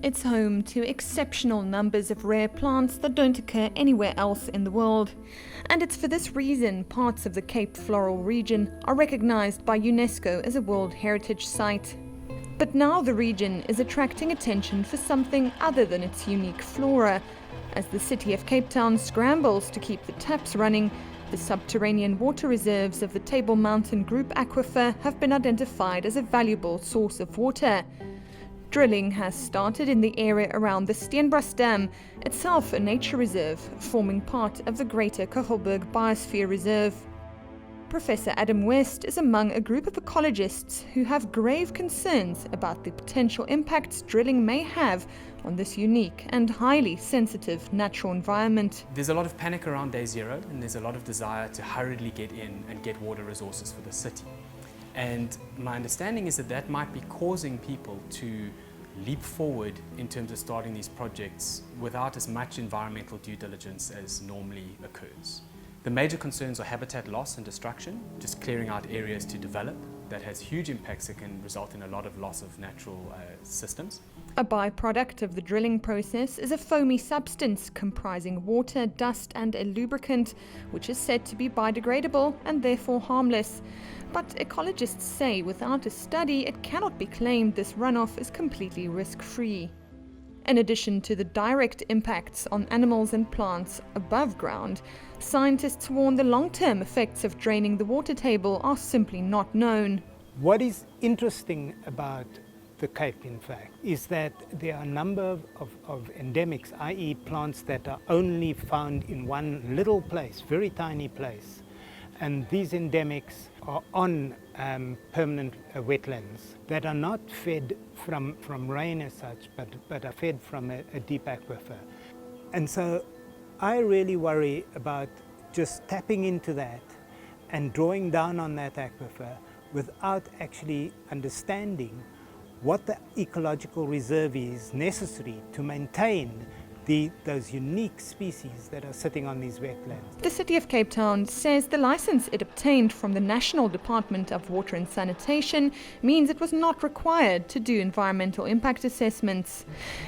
It's home to exceptional numbers of rare plants that don't occur anywhere else in the world. And it's for this reason parts of the Cape Floral region are recognized by UNESCO as a World Heritage Site. But now the region is attracting attention for something other than its unique flora. As the city of Cape Town scrambles to keep the taps running, the subterranean water reserves of the Table Mountain Group Aquifer have been identified as a valuable source of water. Drilling has started in the area around the Steenbras Dam, itself a nature reserve, forming part of the greater Kogelberg Biosphere Reserve. Professor Adam West is among a group of ecologists who have grave concerns about the potential impacts drilling may have on this unique and highly sensitive natural environment. There's a lot of panic around day zero, and there's a lot of desire to hurriedly get in and get water resources for the city. And my understanding is that that might be causing people to leap forward in terms of starting these projects without as much environmental due diligence as normally occurs. The major concerns are habitat loss and destruction, just clearing out areas to develop. That has huge impacts that can result in a lot of loss of natural systems. A byproduct of the drilling process is a foamy substance comprising water, dust and a lubricant, which is said to be biodegradable and therefore harmless. But ecologists say without a study it cannot be claimed this runoff is completely risk-free. In addition to the direct impacts on animals and plants above ground, scientists warn the long-term effects of draining the water table are simply not known. What is interesting about the Cape, in fact, is that there are a number of endemics, i.e. plants that are only found in one little place, very tiny place. And these endemics are on permanent wetlands that are not fed from rain as such, but are fed from a deep aquifer. And so I really worry about just tapping into that and drawing down on that aquifer without actually understanding what the ecological reserve is necessary to maintain those unique species that are sitting on these wetlands. The City of Cape Town says the license it obtained from the National Department of Water and Sanitation means it was not required to do environmental impact assessments.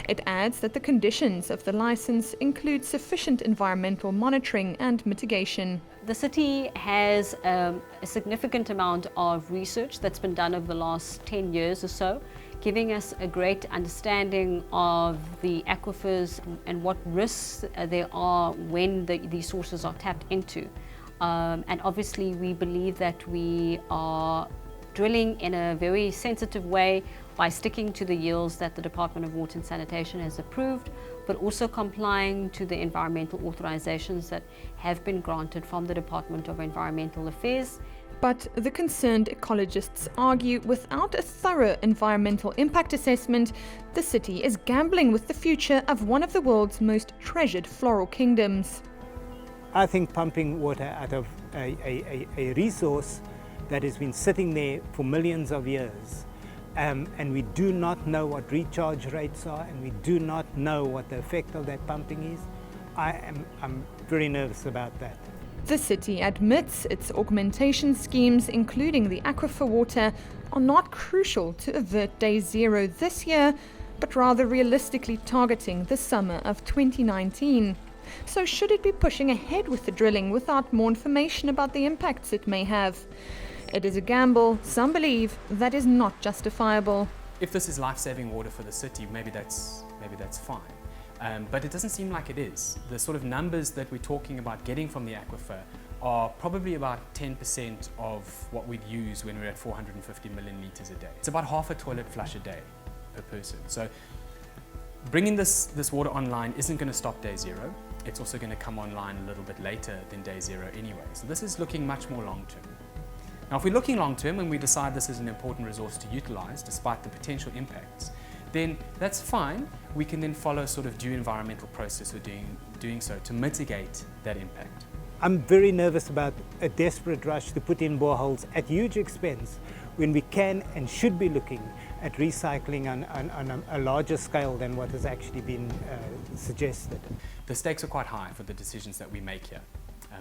It adds that the conditions of the license include sufficient environmental monitoring and mitigation. The city has a significant amount of research that's been done over the last 10 years or so, giving us a great understanding of the aquifers and what risks there are when these sources are tapped into. And obviously we believe that we are drilling in a very sensitive way by sticking to the yields that the Department of Water and Sanitation has approved, but also complying to the environmental authorizations that have been granted from the Department of Environmental Affairs. But the concerned ecologists argue without a thorough environmental impact assessment, the city is gambling with the future of one of the world's most treasured floral kingdoms. I think pumping water out of a resource that has been sitting there for millions of years, and we do not know what recharge rates are, and we do not know what the effect of that pumping is, I'm very nervous about that. The city admits its augmentation schemes, including the aquifer water, are not crucial to avert day zero this year, but rather realistically targeting the summer of 2019. So should it be pushing ahead with the drilling without more information about the impacts it may have? It is a gamble, some believe, that is not justifiable. If this is life-saving water for the city, maybe that's fine. But it doesn't seem like it is. The sort of numbers that we're talking about getting from the aquifer are probably about 10% of what we'd use when we're at 450 million litres a day. It's about half a toilet flush a day per person. So bringing this water online isn't going to stop day zero. It's also going to come online a little bit later than day zero anyway. So this is looking much more long-term. Now, if we're looking long-term and we decide this is an important resource to utilise despite the potential impacts, then that's fine. We can then follow sort of due environmental process of doing so to mitigate that impact. I'm very nervous about a desperate rush to put in boreholes at huge expense when we can and should be looking at recycling on a larger scale than what has actually been suggested. The stakes are quite high for the decisions that we make here.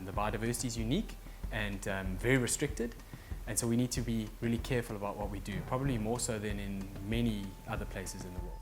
The biodiversity is unique and very restricted. And so we need to be really careful about what we do, probably more so than in many other places in the world.